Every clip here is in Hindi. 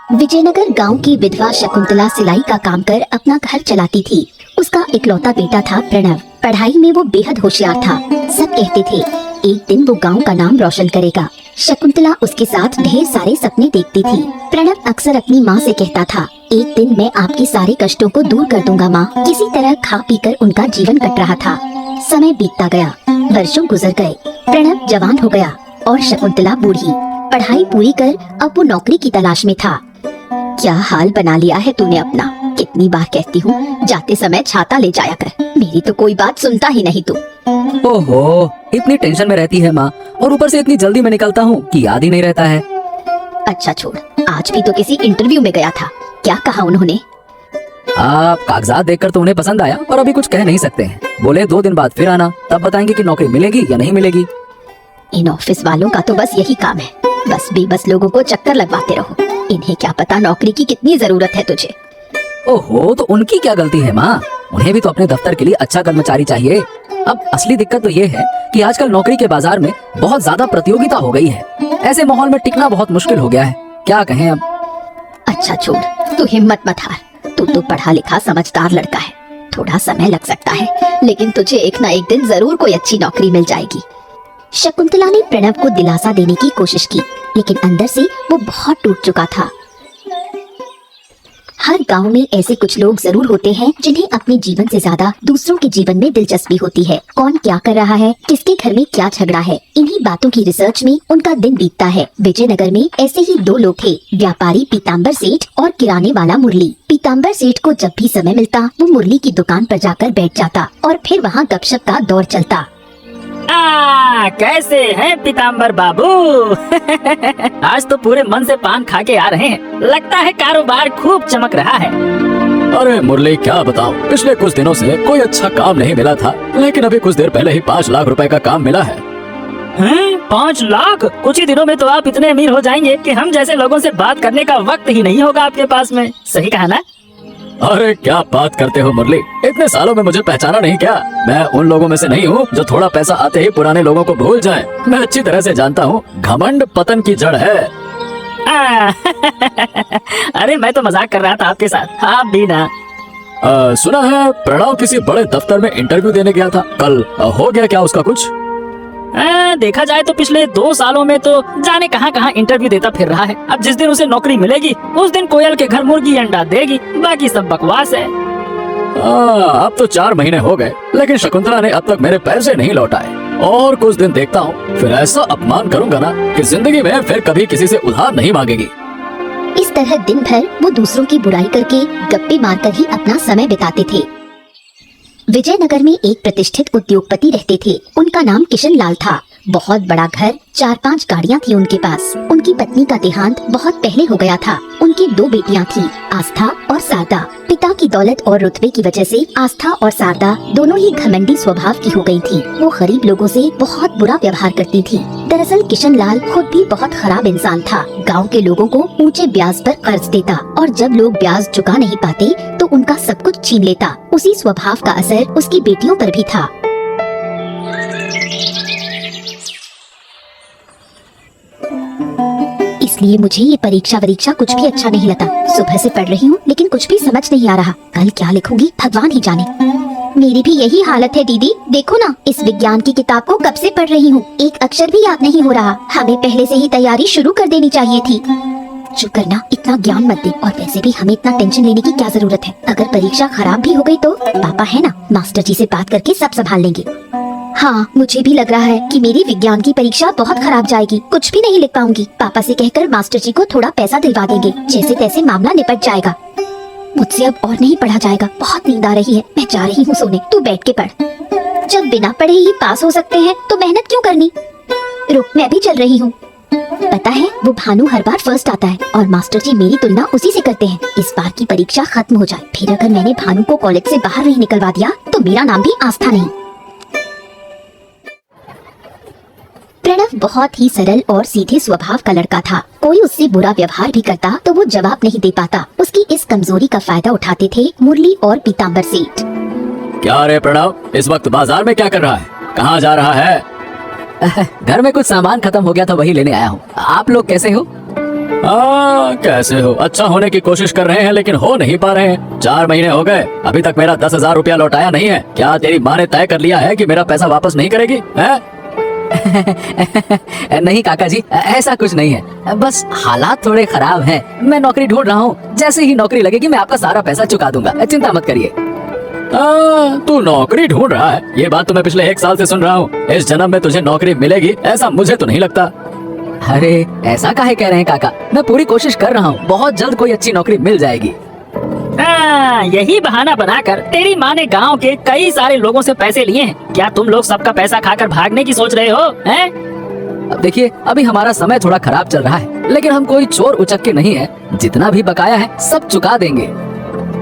विजयनगर गांव की विधवा शकुंतला सिलाई का काम कर अपना घर चलाती थी। उसका इकलौता बेटा था प्रणव। पढ़ाई में वो बेहद होशियार था। सब कहते थे एक दिन वो गांव का नाम रोशन करेगा। शकुंतला उसके साथ ढेर सारे सपने देखती थी। प्रणव अक्सर अपनी माँ से कहता था, एक दिन मैं आपके सारे कष्टों को दूर कर दूंगा माँ। किसी तरह खा पी कर उनका जीवन कट रहा था। समय बीतता गया, वर्षों गुजर गए। प्रणव जवान हो गया और शकुंतला बूढ़ी। पढ़ाई पूरी कर अब वो नौकरी की तलाश में था। क्या हाल बना लिया है तूने अपना। कितनी बार कहती हूँ जाते समय छाता ले जाया कर, मेरी तो कोई बात सुनता ही नहीं तू। ओहो, इतनी टेंशन में रहती है माँ, और ऊपर से इतनी जल्दी में निकलता हूँ कि याद ही नहीं रहता है। अच्छा छोड़, आज भी तो किसी इंटरव्यू में गया था, क्या कहा उन्होंने? आप कागजात देखकर तो उन्हें पसंद आया, पर अभी कुछ कह नहीं सकते हैं। बोले 2 दिन बाद फिर आना, तब बताएंगे कि नौकरी मिलेगी या नहीं मिलेगी। इन ऑफिस वालों का तो बस यही काम है, बस बेबस लोगों को चक्कर लगवाते रहो। इन्हें क्या पता नौकरी की कितनी जरूरत है तुझे। ओहो, तो उनकी क्या गलती है माँ? उन्हें भी तो अपने दफ्तर के लिए अच्छा कर्मचारी चाहिए। अब असली दिक्कत तो ये है कि आजकल नौकरी के बाजार में बहुत ज्यादा प्रतियोगिता हो गई है। ऐसे माहौल में टिकना बहुत मुश्किल हो गया है। क्या कहें अब। अच्छा छोड़, तू हिम्मत मत हार। तू तो पढ़ा लिखा समझदार लड़का है। थोड़ा समय लग सकता है, लेकिन तुझे एक ना एक दिन जरूर कोई अच्छी नौकरी मिल जाएगी। शकुंतला ने प्रणव को दिलासा देने की कोशिश की, लेकिन अंदर से वो बहुत टूट चुका था। हर गांव में ऐसे कुछ लोग जरूर होते हैं जिन्हें अपने जीवन से ज्यादा दूसरों के जीवन में दिलचस्पी होती है। कौन क्या कर रहा है, किसके घर में क्या झगड़ा है, इन्हीं बातों की रिसर्च में उनका दिन बीतता है। विजयनगर में ऐसे ही 2 लोग थे, व्यापारी पीताम्बर सेठ और किराने वाला मुरली। पीताम्बर सेठ को जब भी समय मिलता वो मुरली की दुकान पर जाकर बैठ जाता और फिर वहाँ गपशप का दौर चलता। कैसे हैं पीताम्बर बाबू? आज तो पूरे मन से पान खा के आ रहे हैं। लगता है कारोबार खूब चमक रहा है। अरे मुरली, क्या बताऊं, पिछले कुछ दिनों से कोई अच्छा काम नहीं मिला था, लेकिन अभी कुछ देर पहले ही 5 लाख रुपए का काम मिला है। 5 लाख? कुछ ही दिनों में तो आप इतने अमीर हो जाएंगे कि हम जैसे लोगों से बात करने का वक्त ही नहीं होगा आपके पास में। सही कहा ना? अरे क्या बात करते हो मुरली, इतने सालों में मुझे पहचाना नहीं क्या? मैं उन लोगों में से नहीं हूँ जो थोड़ा पैसा आते ही पुराने लोगों को भूल जाएं। मैं अच्छी तरह से जानता हूँ घमंड पतन की जड़ है। अरे मैं तो मजाक कर रहा था आपके साथ, आप भी ना। सुना है प्रणव किसी बड़े दफ्तर में इंटरव्यू देने गया था कल, हो गया क्या उसका कुछ? देखा जाए तो पिछले 2 सालों में तो जाने कहाँ इंटरव्यू देता फिर रहा है। अब जिस दिन उसे नौकरी मिलेगी उस दिन कोयल के घर मुर्गी अंडा देगी, बाकी सब बकवास है। अब तो 4 महीने हो गए, लेकिन शकुंतला ने अब तक मेरे पैसे नहीं लौटाए। और कुछ दिन देखता हूँ, फिर ऐसा अपमान करूंगा ना कि जिंदगी में फिर कभी किसी से उधार नहीं मांगेगी। इस तरह दिन भर वो दूसरों की बुराई करके गप्पे मारकर ही अपना समय बिताते थे। विजयनगर में एक प्रतिष्ठित उद्योगपति रहते थे। उनका नाम किशन लाल था। बहुत बड़ा घर, 4-5 गाड़ियाँ थी उनके पास। उनकी पत्नी का देहांत बहुत पहले हो गया था। उनकी 2 बेटियाँ थी, आस्था और शारदा। पिता की दौलत और रुतबे की वजह से आस्था और शारदा दोनों ही घमंडी स्वभाव की हो गई थी। वो गरीब लोगों से बहुत बुरा व्यवहार करती थी। दरअसल किशन लाल खुद भी बहुत खराब इंसान था। गाँव के लोगों को ऊंचे ब्याज पर कर्ज देता और जब लोग ब्याज चुका नहीं पाते तो उनका सब कुछ छीन लेता। उसी स्वभाव का असर उसकी बेटियों पर भी था। इसलिए मुझे ये परीक्षा कुछ भी अच्छा नहीं लगता। सुबह से पढ़ रही हूँ लेकिन कुछ भी समझ नहीं आ रहा। कल क्या लिखूंगी भगवान ही जाने। मेरी भी यही हालत है दीदी। देखो ना, इस विज्ञान की किताब को कब से पढ़ रही हूँ, एक अक्षर भी याद नहीं हो रहा। हमें पहले से ही तैयारी शुरू कर देनी चाहिए थी। चुप करना, इतना ज्ञान मत दे। और वैसे भी हमें इतना टेंशन लेने की क्या जरूरत है। अगर परीक्षा खराब भी हो गई तो पापा है ना, मास्टर जी से बात करके सब संभाल लेंगे। हाँ, मुझे भी लग रहा है कि मेरी विज्ञान की परीक्षा बहुत खराब जाएगी। कुछ भी नहीं लिख पाऊंगी। पापा से कहकर मास्टर जी को थोड़ा पैसा दिलवा देंगे, जैसे तैसे मामला निपट जाएगा। मुझसे अब और नहीं पढ़ा जाएगा, बहुत नींद आ रही है। मैं जा रही हूँ सोने, तू बैठ के पढ़। जब बिना पढ़े ही पास हो सकते हैं तो मेहनत क्यों करनी। रुक, मैं भी चल रही हूँ। पता है वो भानु हर बार फर्स्ट आता है और मास्टर जी मेरी तुलना उसी से करते हैं। इस बार की परीक्षा खत्म हो जाए, फिर अगर मैंने भानु को कॉलेज से बाहर नहीं निकलवा दिया तो मेरा नाम भी आस्था नहीं। प्रणव बहुत ही सरल और सीधे स्वभाव का लड़का था। कोई उससे बुरा व्यवहार भी करता तो वो जवाब नहीं दे पाता। उसकी इस कमजोरी का फायदा उठाते थे मुरली और पीताम्बर सेठ। क्या रे प्रणव, इस वक्त बाजार में क्या कर रहा है? कहाँ जा रहा है? घर में कुछ सामान खत्म हो गया था, वही लेने आया हूँ। आप लोग कैसे हो? कैसे हो? अच्छा होने की कोशिश कर रहे हैं लेकिन हो नहीं पा रहे हैं। 4 महीने हो गए, अभी तक मेरा 10,000 रुपया लौटाया नहीं है। क्या तेरी माँ ने तय कर लिया है कि मेरा पैसा वापस नहीं करेगी है? नहीं काका जी, ऐसा कुछ नहीं है, बस हालात थोड़े खराब हैं। मैं नौकरी ढूंढ रहा हूँ, जैसे ही नौकरी लगेगी मैं आपका सारा पैसा चुका दूंगा, चिंता मत करिए। तू नौकरी ढूंढ रहा है? ये बात तो मैं पिछले 1 साल से सुन रहा हूँ। इस जन्म में तुझे नौकरी मिलेगी ऐसा मुझे तो नहीं लगता। अरे ऐसा काहे कह रहे हैं काका, मैं पूरी कोशिश कर रहा हूँ, बहुत जल्द कोई अच्छी नौकरी मिल जाएगी। यही बहाना बनाकर तेरी माँ ने गांव के कई सारे लोगों से पैसे लिए हैं। क्या तुम लोग सबका पैसा खाकर भागने की सोच रहे हो हैं? अब देखिए, अभी हमारा समय थोड़ा खराब चल रहा है, लेकिन हम कोई चोर उचक्के नहीं है। जितना भी बकाया है सब चुका देंगे।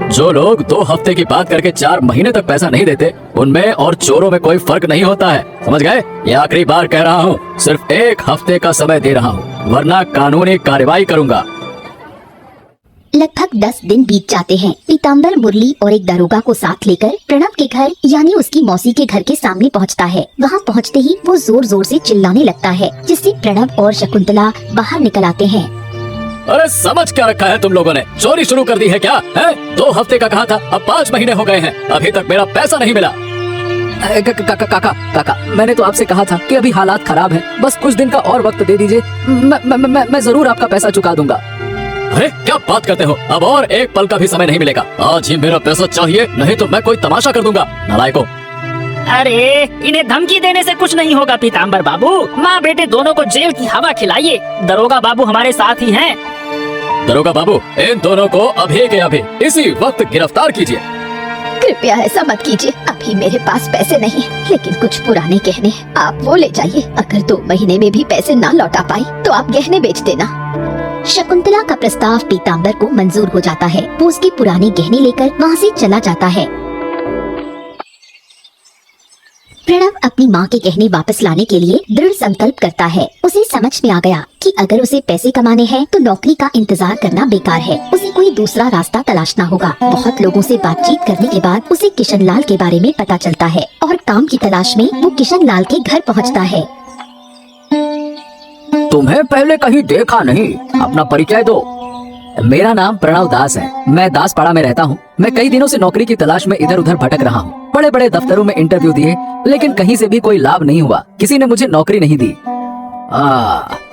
जो लोग 2 हफ्ते की बात करके 4 महीने तक पैसा नहीं देते, उनमें और चोरों में कोई फर्क नहीं होता है, समझ गए? ये आखिरी बार कह रहा हूँ, सिर्फ 1 हफ्ते का समय दे रहा हूँ, वरना कानूनी कार्रवाई करूँगा। लगभग 10 दिन बीत जाते हैं। पीताम्बर मुरली और एक दरोगा को साथ लेकर प्रणव के घर यानी उसकी मौसी के घर के सामने पहुंचता है। वहां पहुंचते ही वो जोर जोर से चिल्लाने लगता है, जिससे प्रणव और शकुंतला बाहर निकल आते हैं। अरे समझ क्या रखा है तुम लोगों ने? चोरी शुरू कर दी है क्या? है? 2 हफ्ते का कहा था, अब 5 महीने हो गए हैं, अभी तक मेरा पैसा नहीं मिला। काका, मैंने तो आपसे कहा था कि अभी हालात खराब हैं, बस कुछ दिन का और वक्त दे दीजिए, मैं जरूर आपका पैसा चुका दूंगा। अरे क्या बात करते हो? अब और 1 पल का भी समय नहीं मिलेगा। आज ही मेरा पैसा चाहिए, नहीं तो मैं कोई तमाशा कर दूंगा। नालायकों! अरे इन्हें धमकी देने से कुछ नहीं होगा पीताम्बर बाबू। माँ बेटे दोनों को जेल की हवा खिलाइए। दरोगा बाबू हमारे साथ ही हैं। दरोगा बाबू, इन दोनों को अभी के अभी इसी वक्त गिरफ्तार कीजिए। कृपया ऐसा मत कीजिए, अभी मेरे पास पैसे नहीं, लेकिन कुछ पुराने गहने आप वो ले जाइए। अगर 2 महीने में भी पैसे ना लौटा पाई तो आप गहने बेच देना। शकुंतला का प्रस्ताव पीताम्बर को मंजूर हो जाता है। वो उसके पुराने गहने लेकर वहाँ से चला जाता है। प्रणव अपनी माँ के गहने वापस लाने के लिए दृढ़ संकल्प करता है। उसे समझ में आ गया कि अगर उसे पैसे कमाने हैं तो नौकरी का इंतजार करना बेकार है। उसे कोई दूसरा रास्ता तलाशना होगा। बहुत लोगों से बातचीत करने के बाद उसे किशन लाल के बारे में पता चलता है और काम की तलाश में वो किशन लाल के घर पहुँचता है। तुम्हें पहले कहीं देखा नहीं, अपना परिचय दो। मेरा नाम प्रणव दास है, मैं दासपाड़ा में रहता हूँ। मैं कई दिनों से नौकरी की तलाश में इधर उधर भटक रहा हूँ। बड़े बड़े दफ्तरों में इंटरव्यू दिए, लेकिन कहीं से भी कोई लाभ नहीं हुआ। किसी ने मुझे नौकरी नहीं दी।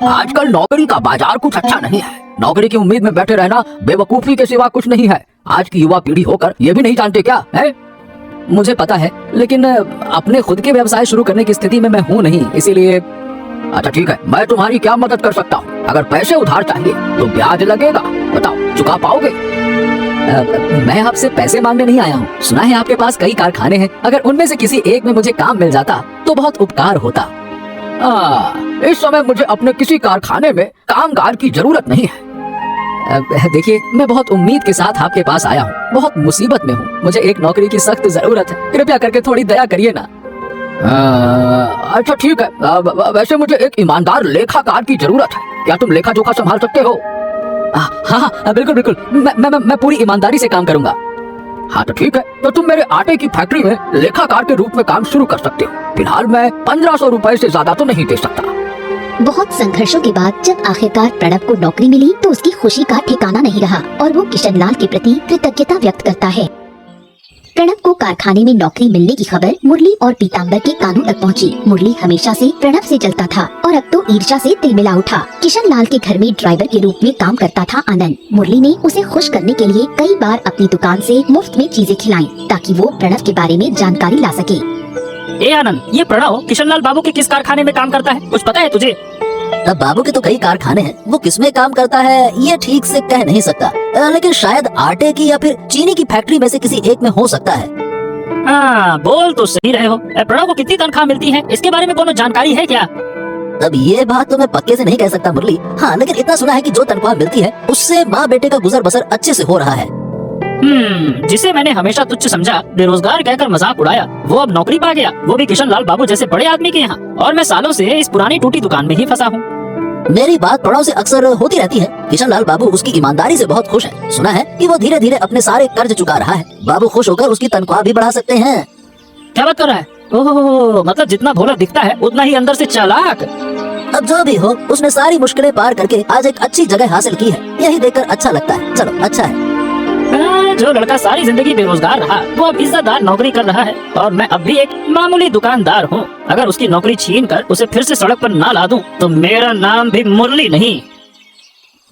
आजकल नौकरी का बाजार कुछ अच्छा नहीं है। नौकरी की उम्मीद में बैठे रहना बेवकूफी के सिवा कुछ नहीं है। आज की युवा पीढ़ी होकर ये भी नहीं जानते क्या है? मुझे पता है, लेकिन अपने खुद के व्यवसाय शुरू करने की स्थिति में मैं हूँ नहीं, इसीलिए। अच्छा ठीक है, मैं तुम्हारी क्या मदद कर सकता हूँ? अगर पैसे उधार चाहिए तो ब्याज लगेगा, बताओ चुका पाओगे? मैं आपसे पैसे मांगने नहीं आया हूँ। सुना है आपके पास कई कारखाने हैं, अगर उनमें से किसी एक में मुझे काम मिल जाता तो बहुत उपकार होता। इस समय मुझे अपने किसी कारखाने में कामगार की जरूरत नहीं है। देखिए, मैं बहुत उम्मीद के साथ आपके पास आया हूँ, बहुत मुसीबत में हूँ, मुझे एक नौकरी की सख्त जरूरत है, कृपया करके थोड़ी दया करिए ना। अच्छा ठीक है, वैसे मुझे एक ईमानदार लेखाकार की जरूरत है। क्या तुम लेखा जोखा संभाल सकते हो? हाँ, बिल्कुल बिल्कुल, मैं पूरी ईमानदारी से काम करूंगा। हाँ तो ठीक है, तो तुम मेरे आटे की फैक्ट्री में लेखाकार के रूप में काम शुरू कर सकते हो। फिलहाल मैं 1500 रुपए से ज्यादा तो नहीं दे सकता। बहुत संघर्षों के बाद जब आखिरकार प्रणव को नौकरी मिली तो उसकी खुशी का ठिकाना नहीं रहा और वो किशन लाल के प्रति कृतज्ञता व्यक्त करता है। प्रणव को कारखाने में नौकरी मिलने की खबर मुरली और पीताम्बर के कानों तक पहुंची। मुरली हमेशा से प्रणव से जलता था और अब तो ईर्ष्या से तिलमिला उठा। किशन लाल के घर में ड्राइवर के रूप में काम करता था आनंद। मुरली ने उसे खुश करने के लिए कई बार अपनी दुकान से मुफ्त में चीजें खिलाई ताकि वो प्रणव के बारे में जानकारी ला सके। ए आनंद, ये प्रणव किशनलाल बाबू के किस कारखाने में काम करता है, कुछ पता है तुझे? अब बाबू के तो कई कारखाने हैं, वो किसमें काम करता है ये ठीक से कह नहीं सकता, लेकिन शायद आटे की या फिर चीनी की फैक्ट्री में से किसी एक में हो सकता है। हाँ, बोल तो सही रहे हो। प्रणव को कितनी तनख्वाह मिलती है, इसके बारे में कोनो जानकारी है क्या? अब ये बात तो मैं पक्के से नहीं कह सकता मुरली, हाँ लेकिन इतना सुना है कि जो तनख्वाह मिलती है उससे माँ बेटे का गुजर बसर अच्छे से हो रहा है। जिसे मैंने हमेशा तुच्छ समझा, बेरोजगार कहकर मजाक उड़ाया, वो अब नौकरी पा गया, वो भी किशनलाल बाबू जैसे बड़े आदमी के यहाँ। और मैं सालों से इस पुरानी टूटी दुकान में ही फंसा हूँ। मेरी बात प्रणव से अक्सर होती रहती है। किशनलाल बाबू उसकी ईमानदारी से बहुत खुश हैं। सुना है कि वो धीरे धीरे अपने सारे कर्ज चुका रहा है। बाबू खुश होकर उसकी तनख्वाह भी बढ़ा सकते हैं। क्या बात कर रहा है? ओह, मतलब जितना भोला दिखता है उतना ही अंदर से चालाक। अब जो भी हो, उसने सारी मुश्किलें पार करके आज एक अच्छी जगह हासिल की है। यही देखकर अच्छा लगता है। चलो अच्छा है। जो लड़का सारी जिंदगी बेरोजगार रहा वो अब इज्जतदार नौकरी कर रहा है और मैं अब भी एक मामूली दुकानदार हूँ। अगर उसकी नौकरी छीन कर उसे फिर से सड़क पर ना ला दूं तो मेरा नाम भी मुरली नहीं।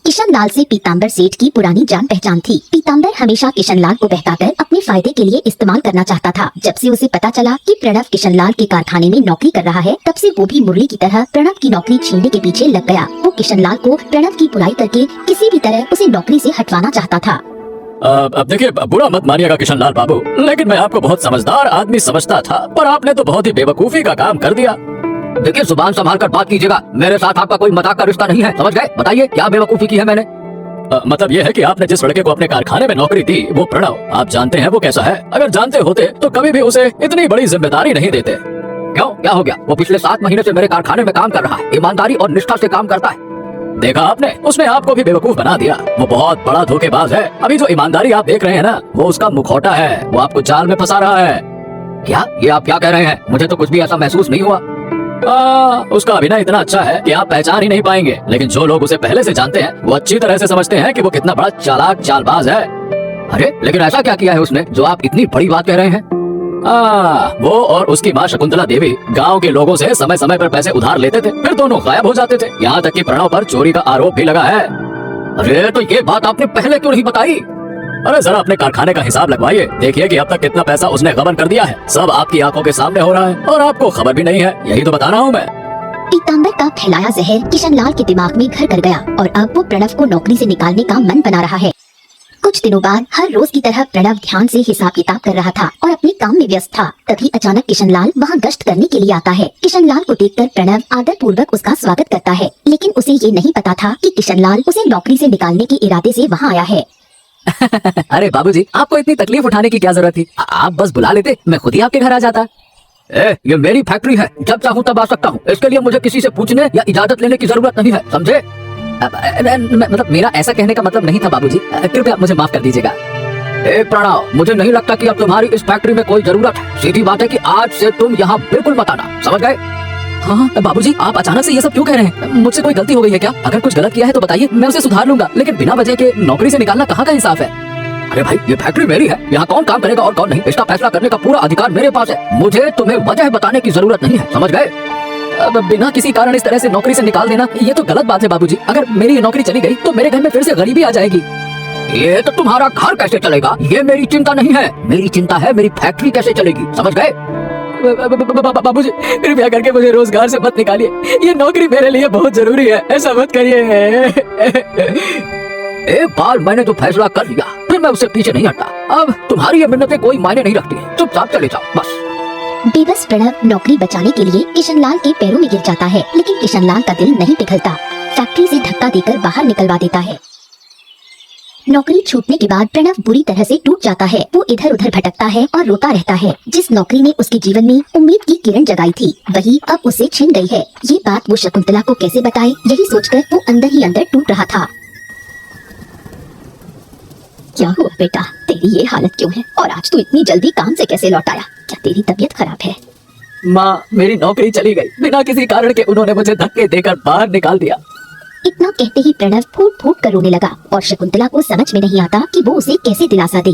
किशन लाल से पीताम्बर सेठ की पुरानी जान पहचान थी। पीताम्बर हमेशा किशन लाल को बहकाकर अपने फायदे के लिए इस्तेमाल करना चाहता था। जब से उसे पता चला कि प्रणव किशन लाल के कारखाने में नौकरी कर रहा है, तब से वो भी मुरली की तरह प्रणव की नौकरी छीनने के पीछे लग गया। वो किशन लाल को प्रणव की बुराई करके किसी भी तरह उसे नौकरी से हटवाना चाहता था। अब देखिए, बुरा मत मानिएगा किशन लाल बाबू, लेकिन मैं आपको बहुत समझदार आदमी समझता था, पर आपने तो बहुत ही बेवकूफी का काम कर दिया। देखिए, जुबान संभाल कर बात कीजिएगा। मेरे साथ आपका कोई मजाक का रिश्ता नहीं है, समझ गए? बताइए क्या बेवकूफी की है मैंने? मतलब ये है कि आपने जिस लड़के को अपने कारखाने में नौकरी दी वो प्रणव, आप जानते हैं वो कैसा है? अगर जानते होते तो कभी भी उसे इतनी बड़ी जिम्मेदारी नहीं देते। क्यों, क्या हो गया? वो पिछले 7 महीने से मेरे कारखाने में काम कर रहा है, ईमानदारी और निष्ठा से काम करता है। देखा आपने, उसने आपको भी बेवकूफ बना दिया। वो बहुत बड़ा धोखेबाज है। अभी जो ईमानदारी आप देख रहे हैं ना, वो उसका मुखौटा है। वो आपको जाल में फंसा रहा है। क्या ये आप क्या कह रहे हैं? मुझे तो कुछ भी ऐसा महसूस नहीं हुआ। उसका अभिनय इतना अच्छा है कि आप पहचान ही नहीं पाएंगे, लेकिन जो लोग उसे पहले से जानते हैं वो अच्छी तरह से समझते हैं कि वो कितना बड़ा चालाक चालबाज है। अरे लेकिन ऐसा क्या किया है उसने जो आप इतनी बड़ी बात कह रहे हैं? वो और उसकी माँ शकुंतला देवी गांव के लोगों से समय समय पर पैसे उधार लेते थे, फिर दोनों गायब हो जाते थे। यहाँ तक कि प्रणव पर चोरी का आरोप भी लगा है। अरे तो ये बात आपने पहले क्यों नहीं बताई? अरे जरा अपने कारखाने का हिसाब लगवाइए, देखिए कि अब तक कितना पैसा उसने गबन कर दिया है। सब आपकी आंखों के सामने हो रहा है और आपको खबर भी नहीं है। यही तो बता रहा हूँ मैं। पीताम्बर का फैलाया जहर किशन लाल के दिमाग में घर कर गया और अब वो प्रणव को नौकरी से निकालने का मन बना रहा है। कुछ दिनों बाद हर रोज की तरह प्रणव ध्यान से हिसाब किताब कर रहा था और अपने काम में व्यस्त था। तभी अचानक किशन लाल वहाँ गश्त करने के लिए आता है। किशन लाल को देखकर प्रणव आदर पूर्वक उसका स्वागत करता है, लेकिन उसे ये नहीं पता था कि किशन लाल उसे नौकरी से निकालने के इरादे से वहाँ आया है। अरे बाबूजी, आपको इतनी तकलीफ उठाने की क्या जरूरत थी? आप बस बुला लेते, मैं खुद ही आपके घर आ जाता। ये मेरी फैक्ट्री है, जब चाहूँ तब आ सकता हूँ। इसके लिए मुझे किसी से पूछने या इजाजत लेने की जरूरत नहीं है, समझे? मतलब मेरा ऐसा कहने का मतलब नहीं था बाबूजी, कृपया मुझे माफ कर दीजिएगा। प्रणव, मुझे नहीं लगता कि अब तुम्हारी इस फैक्ट्री में कोई जरूरत है। सीधी बात है कि आज से तुम यहाँ बिल्कुल मत आना, समझ गए? हाँ बाबूजी, आप अचानक से ये सब क्यों कह रहे हैं? मुझसे कोई गलती हो गई है क्या? अगर कुछ गलत किया है तो बताइए, मैं उसे सुधार लूंगा, लेकिन बिना वजह के नौकरी से निकालना कहाँ का इंसाफ है? अरे भाई, ये फैक्ट्री मेरी है, यहाँ कौन काम करेगा और कौन नहीं, इसका फैसला करने का पूरा अधिकार मेरे पास है। मुझे तुम्हें वजह बताने की जरूरत नहीं है, समझ गए? अब बिना किसी कारण इस तरह से नौकरी से निकाल देना, ये तो गलत बात है बाबूजी। अगर मेरी ये नौकरी चली गई तो मेरे घर में फिर से गरीबी आ जाएगी। ये तो तुम्हारा घर कैसे चलेगा, ये मेरी चिंता नहीं है। मेरी चिंता है मेरी फैक्ट्री कैसे चलेगी, समझ गए? बाबूजी, कृपया करके मुझे रोजगार से मत निकालिए। ये नौकरी मेरे लिए बहुत जरूरी है, ऐसा मत करिए। एक बार मैंने तो फैसला कर लिया, फिर मैं उससे पीछे नहीं हटता। अब तुम्हारी ये मिन्नतें कोई मायने नहीं रखती है, चुपचाप चले जाओ बस। बेबस प्रणव नौकरी बचाने के लिए किशन लाल के पैरों में गिर जाता है, लेकिन किशन लाल का दिल नहीं पिघलता। फैक्ट्री से धक्का देकर बाहर निकलवा देता है। नौकरी छूटने के बाद प्रणव बुरी तरह से टूट जाता है। वो इधर उधर भटकता है और रोता रहता है। जिस नौकरी ने उसके जीवन में उम्मीद की किरण जगाई थी, वही अब उसे छिन गई है। ये बात वो शकुंतला को कैसे बताए, यही सोचकर वो अंदर ही अंदर टूट रहा था। क्या हुआ बेटा, तेरी ये हालत क्यों है? और आज तू इतनी जल्दी काम से कैसे लौट आया? क्या तेरी तबीयत खराब है? माँ, मेरी नौकरी चली गई, बिना किसी कारण के उन्होंने मुझे धक्के देकर बाहर निकाल दिया। इतना कहते ही प्रणव फूट फूट कर रोने लगा और शकुंतला को समझ में नहीं आता कि वो उसे कैसे दिलासा दे।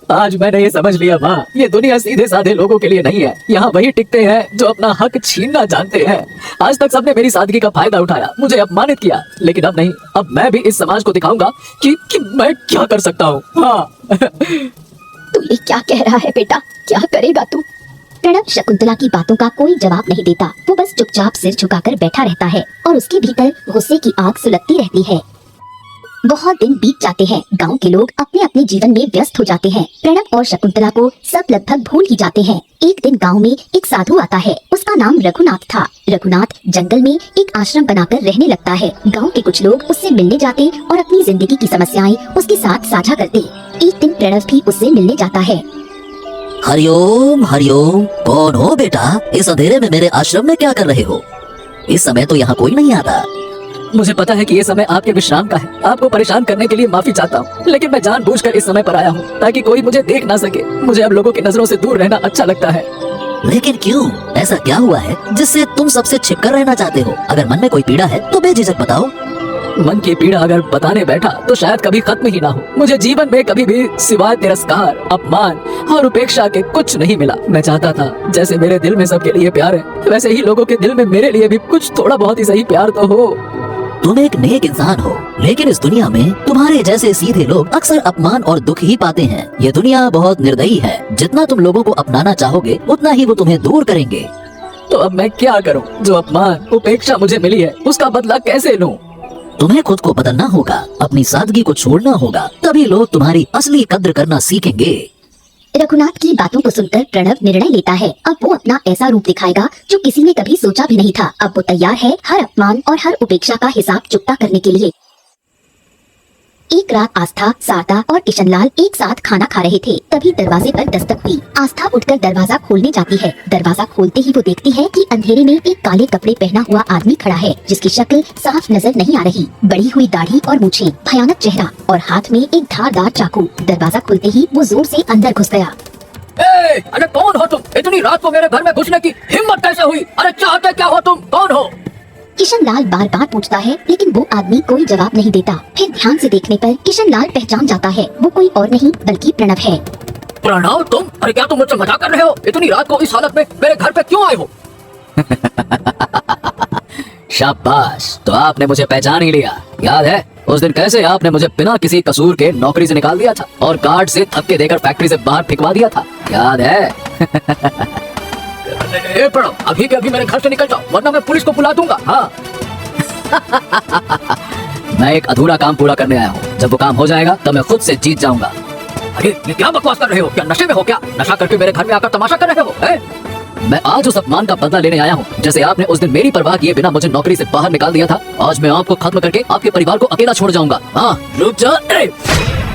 आज मैंने ये समझ लिया माँ, ये दुनिया सीधे साधे लोगों के लिए नहीं है। यहाँ वही टिकते हैं जो अपना हक छीनना जानते हैं। आज तक सबने मेरी सादगी का फायदा उठाया, मुझे अपमानित किया, लेकिन अब नहीं। अब मैं भी इस समाज को दिखाऊंगा कि मैं क्या कर सकता हूँ। हाँ। तू ये क्या कह रहा है बेटा, क्या करेगा तू? प्रणव शकुंतला की बातों का कोई जवाब नहीं देता। वो बस चुपचाप सिर झुकाकर बैठा रहता है और उसके भीतर गुस्से की आग सुलगती रहती है। बहुत दिन बीत जाते हैं। गांव के लोग अपने अपने जीवन में व्यस्त हो जाते हैं। प्रणव और शकुंतला को सब लगभग भूल ही जाते हैं। एक दिन गांव में एक साधु आता है। उसका नाम रघुनाथ था। रघुनाथ जंगल में एक आश्रम बनाकर रहने लगता है। गांव के कुछ लोग उससे मिलने जाते और अपनी जिंदगी की समस्याएं उसके साथ साझा करते। एक दिन प्रणव भी उससे मिलने जाता है। हरिओम हरिओम, कौन हो बेटा? इस अंधेरे में मेरे आश्रम में क्या कर रहे हो? इस समय तो यहाँ कोई नहीं आता। मुझे पता है कि ये समय आपके विश्राम का है। आपको परेशान करने के लिए माफी चाहता हूँ, लेकिन मैं जानबूझकर इस समय पर आया हूँ ताकि कोई मुझे देख ना सके। मुझे अब लोगों की नजरों से दूर रहना अच्छा लगता है। लेकिन क्यों? ऐसा क्या हुआ है जिससे तुम सबसे छिपकर रहना चाहते हो? अगर मन में कोई पीड़ा है तो बेझिझक बताओ। मन की पीड़ा अगर बताने बैठा तो शायद कभी खत्म ही ना हो। मुझे जीवन में कभी भी सिवाय तिरस्कार, अपमान और उपेक्षा के कुछ नहीं मिला। मैं चाहता था जैसे मेरे दिल में सबके लिए प्यार है, वैसे ही लोगों के दिल में मेरे लिए भी कुछ थोड़ा बहुत ही सही प्यार तो हो। तुम एक नेक इंसान हो, लेकिन इस दुनिया में तुम्हारे जैसे सीधे लोग अक्सर अपमान और दुख ही पाते हैं। ये दुनिया बहुत निर्दयी है। जितना तुम लोगों को अपनाना चाहोगे उतना ही वो तुम्हें दूर करेंगे। तो अब मैं क्या करूं? जो अपमान, उपेक्षा मुझे मिली है उसका बदला कैसे लूं? तुम्हें खुद को बदलना होगा, अपनी सादगी को छोड़ना होगा, तभी लोग तुम्हारी असली कद्र करना सीखेंगे। रघुनाथ की बातों को सुनकर प्रणव निर्णय लेता है। अब वो अपना ऐसा रूप दिखाएगा जो किसी ने कभी सोचा भी नहीं था। अब वो तैयार है हर अपमान और हर उपेक्षा का हिसाब चुकता करने के लिए। एक रात आस्था, शारदा और किशनलाल एक साथ खाना खा रहे थे। तभी दरवाजे पर दस्तक हुई। आस्था उठकर दरवाजा खोलने जाती है। दरवाजा खोलते ही वो देखती है कि अंधेरे में एक काले कपड़े पहना हुआ आदमी खड़ा है, जिसकी शक्ल साफ नजर नहीं आ रही। बड़ी हुई दाढ़ी और मूछें, भयानक चेहरा और हाथ में एक धारदार चाकू। दरवाजा खुलते ही वो जोर से अंदर घुस गया। अरे कौन हो तुम? इतनी रात को मेरे घर में घुसने की हिम्मत कैसे हुई? अरे चाहते क्या हो तुम? कौन हो? किशनलाल बार बार पूछता है, लेकिन वो आदमी कोई जवाब नहीं देता। फिर ध्यान से देखने पर किशनलाल पहचान जाता है। वो कोई और नहीं बल्कि प्रणव है। प्रणव तुम? अरे क्या तुम मुझसे मजाक कर रहे हो? इतनी रात को इस हालत में मेरे घर पे क्यों आए हो? शाबाश, तो आपने मुझे पहचान ही लिया। याद है उस दिन कैसे आपने मुझे बिना किसी कसूर के नौकरी से निकाल दिया था और कार्ड से धक्के देकर फैक्ट्री से बाहर फेंकवा दिया था? याद है? ए प्रणव, अभी के अभी मेरे घर से निकल जाओ वरना मैं पुलिस को बुला दूंगा। हाँ। मैं एक अधूरा काम पूरा करने आया हूँ। जब वो काम हो जाएगा तब मैं खुद से जीत जाऊंगा। अरे ये क्या बकवास कर रहे हो? क्या नशे में हो क्या? नशा करके मेरे घर में आकर तमाशा कर रहे हो? मैं आज उस अपमान का बदला लेने आया हूँ। जैसे आपने उस दिन मेरी परवाह किए बिना मुझे नौकरी से बाहर निकाल दिया था, आज मैं आपको खत्म करके आपके परिवार को अकेला छोड़ जाऊंगा। हाँ, रुक जा।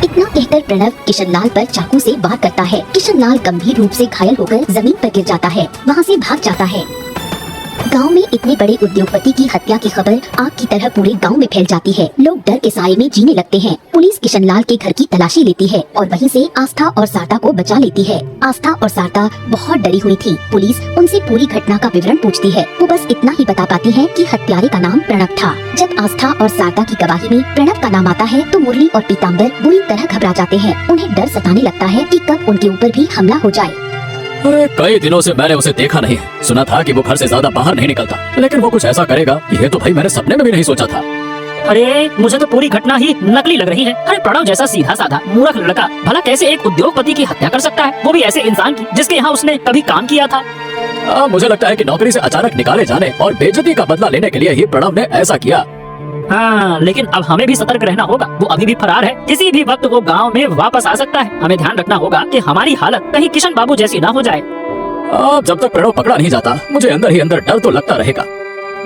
इतना कहकर प्रणव किशनलाल पर चाकू से वार करता है। किशनलाल गंभीर रूप से घायल होकर जमीन पर गिर जाता है, वहाँ से भाग जाता है। गांव में इतने बड़े उद्योगपति की हत्या की खबर आग की तरह पूरे गांव में फैल जाती है। लोग डर के साए में जीने लगते हैं। पुलिस किशनलाल के घर की तलाशी लेती है और वहीं से आस्था और शारदा को बचा लेती है। आस्था और शारदा बहुत डरी हुई थी। पुलिस उनसे पूरी घटना का विवरण पूछती है। वो बस इतना ही बता पाती है कि हत्यारे का नाम प्रणव था। जब आस्था और शारदा की गवाही में प्रणव का नाम आता है तो मुरली और पीताम्बर बुरी तरह घबरा जाते हैं। उन्हें डर सताने लगता है कि कब उनके ऊपर भी हमला हो जाए। अरे कई दिनों से मैंने उसे देखा नहीं है। सुना था कि वो घर से ज्यादा बाहर नहीं निकलता, लेकिन वो कुछ ऐसा करेगा ये तो भाई मैंने सपने में भी नहीं सोचा था। अरे मुझे तो पूरी घटना ही नकली लग रही है। अरे प्रणव जैसा सीधा साधा मूर्ख लड़का भला कैसे एक उद्योगपति की हत्या कर सकता है, वो भी ऐसे इंसान की जिसके यहाँ उसने कभी काम किया था। मुझे लगता है कि नौकरी से अचानक निकाले जाने और बेइज्जती का बदला लेने के लिए ही प्रणव ने ऐसा किया। हाँ, लेकिन अब हमें भी सतर्क रहना होगा। वो अभी भी फरार है, किसी भी वक्त वो गांव में वापस आ सकता है। हमें ध्यान रखना होगा कि हमारी हालत कहीं किशन बाबू जैसी ना हो जाए। जब तक प्रणव पकड़ा नहीं जाता मुझे अंदर ही अंदर डर तो लगता रहेगा।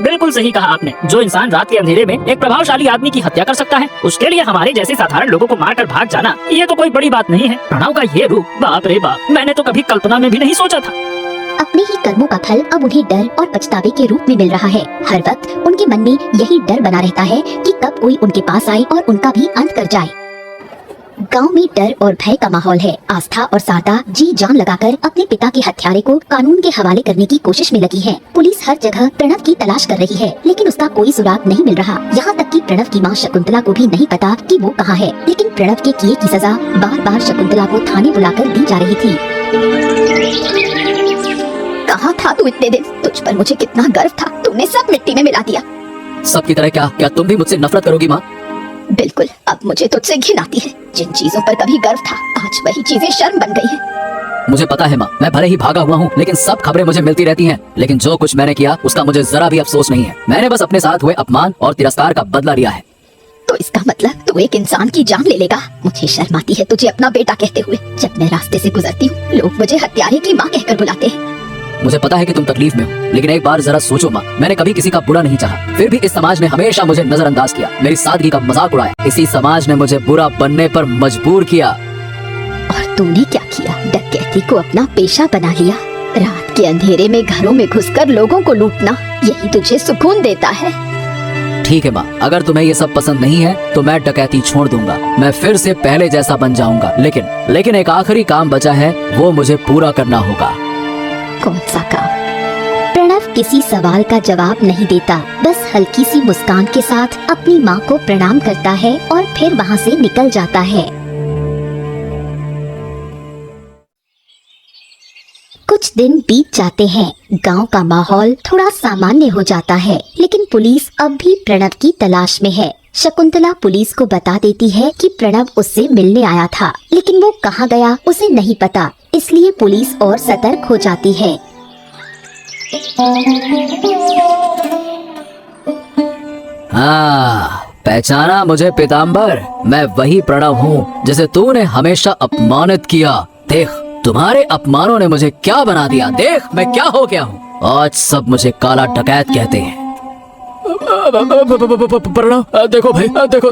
बिल्कुल सही कहा आपने। जो इंसान रात के अंधेरे में एक प्रभावशाली आदमी की हत्या कर सकता है, उसके लिए हमारे जैसे साधारण लोगों को मारकर भाग जाना ये तो कोई बड़ी बात नहीं है। प्रणव का ये रूप, बाप रे बाप, मैंने तो कभी कल्पना में भी नहीं सोचा था। अपने ही कर्मों का फल अब उन्हें डर और पछतावे के रूप में मिल रहा है। हर वक्त उनके मन में यही डर बना रहता है कि कब कोई उनके पास आए और उनका भी अंत कर जाए। गांव में डर और भय का माहौल है। आस्था और शारदा जी जान लगाकर अपने पिता के हत्यारे को कानून के हवाले करने की कोशिश में लगी है। पुलिस हर जगह प्रणव की तलाश कर रही है, लेकिन उसका कोई सुराग नहीं मिल रहा। यहाँ तक कि प्रणव की माँ शकुंतला को भी नहीं पता कि वो कहाँ है। लेकिन प्रणव के किए की सजा बार बार शकुंतला को थाने बुलाकर दी जा रही थी। कहाँ था तू इतने दिन? तुझ पर मुझे कितना गर्व था, तुमने सब मिट्टी में मिला दिया। सबकी तरह क्या तुम भी मुझसे नफरत करोगी माँ? बिल्कुल, अब मुझे तुझसे घिन आती है। जिन चीजों पर कभी गर्व था, आज वही चीजें शर्म बन गई हैं। मुझे पता है माँ, मैं भले ही भागा हुआ हूँ, लेकिन सब खबरें मुझे मिलती रहती हैं। लेकिन जो कुछ मैंने किया उसका मुझे जरा भी अफसोस नहीं है। मैंने बस अपने साथ हुए अपमान और तिरस्कार का बदला लिया है। तो इसका मतलब तू एक इंसान की जान ले लेगा? मुझे शर्म आती है तुझे अपना बेटा कहते हुए। जब मैं रास्ते से गुजरती हूँ, लोग मुझे हत्यारे की माँ कहकर बुलाते हैं। मुझे पता है कि तुम तकलीफ में हो, लेकिन एक बार जरा सोचो माँ, मैंने कभी किसी का बुरा नहीं चाहा, फिर भी इस समाज ने हमेशा मुझे नजरअंदाज किया, मेरी सादगी का मजाक उड़ाया। इसी समाज ने मुझे बुरा बनने पर मजबूर किया। और तूने क्या किया? डकैती को अपना पेशा बना लिया। रात के अंधेरे में घरों में घुसकर लोगों को लूटना, यही तुझे सुकून देता है? ठीक है माँ, अगर तुम्हें ये सब पसंद नहीं है तो मैं डकैती छोड़ दूंगा। मैं फिर से पहले जैसा बन जाऊंगा। लेकिन एक आखिरी काम बचा है, वो मुझे पूरा करना होगा। कौन सा काम? प्रणव किसी सवाल का जवाब नहीं देता, बस हल्की सी मुस्कान के साथ अपनी माँ को प्रणाम करता है और फिर वहाँ से निकल जाता है। कुछ दिन बीत जाते हैं। गांव का माहौल थोड़ा सामान्य हो जाता है, लेकिन पुलिस अब भी प्रणव की तलाश में है। शकुंतला पुलिस को बता देती है कि प्रणव उससे मिलने आया था, लेकिन वो कहाँ गया उसे नहीं पता, इसलिए पुलिस और सतर्क हो जाती है। हाँ, पहचाना मुझे पीताम्बर? मैं वही प्रणव हूँ जिसे तूने हमेशा अपमानित किया। देख, तुम्हारे अपमानों ने मुझे क्या बना दिया। देख मैं क्या हो गया हूँ। आज सब मुझे काला डकैत कहते हैं। प्रणव, देखो भाई, देखो,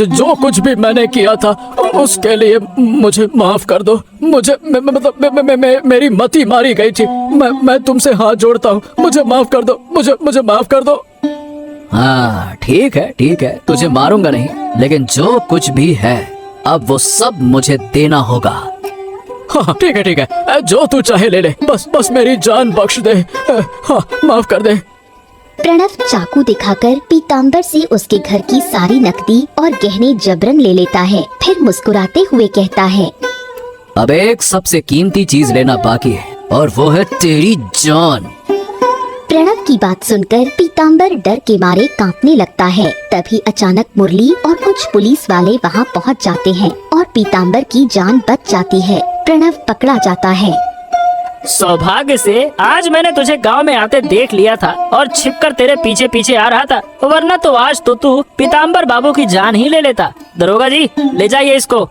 जो कुछ भी मैंने किया था उसके लिए मुझे माफ कर दो। मुझे मतलब मेरी मति मारी गई थी। मैं तुमसे हाथ जोड़ता हूँ, मुझे माफ कर दो, मुझे माफ कर दो। हाँ ठीक है, तुझे मारूंगा नहीं, लेकिन जो कुछ भी है अब वो सब मुझे देना होगा। हाँ ठीक है, जो तू चाहे ले ले, बस मेरी जान बख्श दे। हाँ, माफ कर दे। प्रणव चाकू दिखाकर पीताम्बर से उसके घर की सारी नकदी और गहने जबरन ले लेता है, फिर मुस्कुराते हुए कहता है, अब एक सबसे कीमती चीज लेना बाकी है और वो है तेरी जान। प्रणव की बात सुनकर पीताम्बर डर के मारे कांपने लगता है। तभी अचानक मुरली और कुछ पुलिस वाले वहां पहुंच जाते हैं और पीताम्बर की जान बच जाती है। प्रणव पकड़ा जाता है। सौभाग्य से आज मैंने तुझे गांव में आते देख लिया था और छिपकर तेरे पीछे पीछे आ रहा था, वरना तो आज तो तू पीताम्बर बाबू की जान ही ले लेता। दरोगा जी, ले जाइए इसको।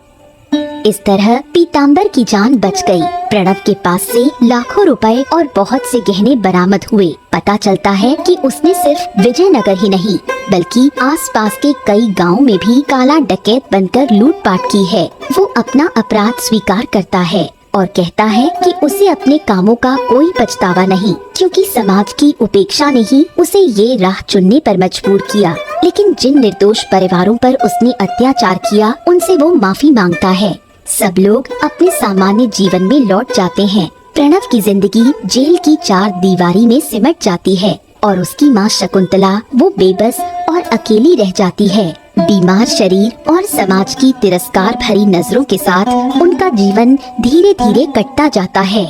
इस तरह पीताम्बर की जान बच गई। प्रणव के पास से लाखों रुपए और बहुत से गहने बरामद हुए। पता चलता है कि उसने सिर्फ विजयनगर ही नहीं बल्कि आसपास के कई गांवों में भी काला डकैत बनकर लूटपाट की है। वो अपना अपराध स्वीकार करता है और कहता है कि उसे अपने कामों का कोई पछतावा नहीं, क्योंकि समाज की उपेक्षा ने ही उसे ये राह चुनने पर मजबूर किया। लेकिन जिन निर्दोष परिवारों पर उसने अत्याचार किया उनसे वो माफी मांगता है। सब लोग अपने सामान्य जीवन में लौट जाते हैं। प्रणव की जिंदगी जेल की 4 दीवारी में सिमट जाती है और उसकी माँ शकुंतला वो बेबस और अकेली रह जाती है। बीमार शरीर और समाज की तिरस्कार भरी नजरों के साथ उनका जीवन धीरे धीरे कटता जाता है।